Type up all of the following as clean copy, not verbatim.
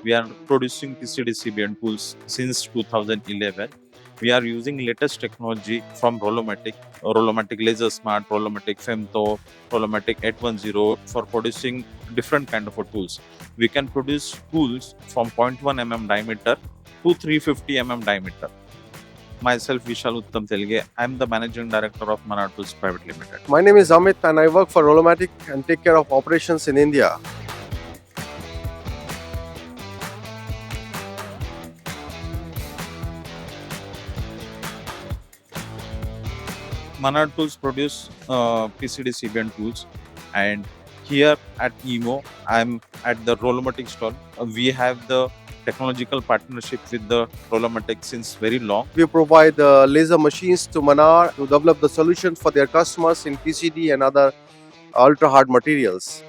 We are producing PCD CBN tools since 2011. We are using latest technology from Rollomatic, Rollomatic LaserSmart, Rollomatic Femto, Rollomatic 810 for producing different kind of tools. We can produce tools from 0.1 mm diameter to 350 mm diameter. Myself, Vishal Telge. I am the Managing Director of Manar Tools Pvt Ltd. My name is Amit and I work for Rollomatic and take care of operations in India. Manar Tools produce PCD CBN tools, and here at EMO, I'm at the Rollomatic stall. We have the technological partnership with the Rollomatic since very long. We provide laser machines to Manar to develop the solutions for their customers in PCD and other ultra hard materials.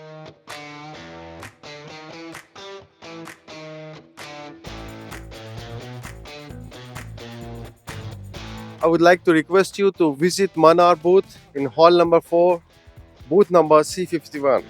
I would like to request you to visit Manar booth in hall number 4, booth number C51.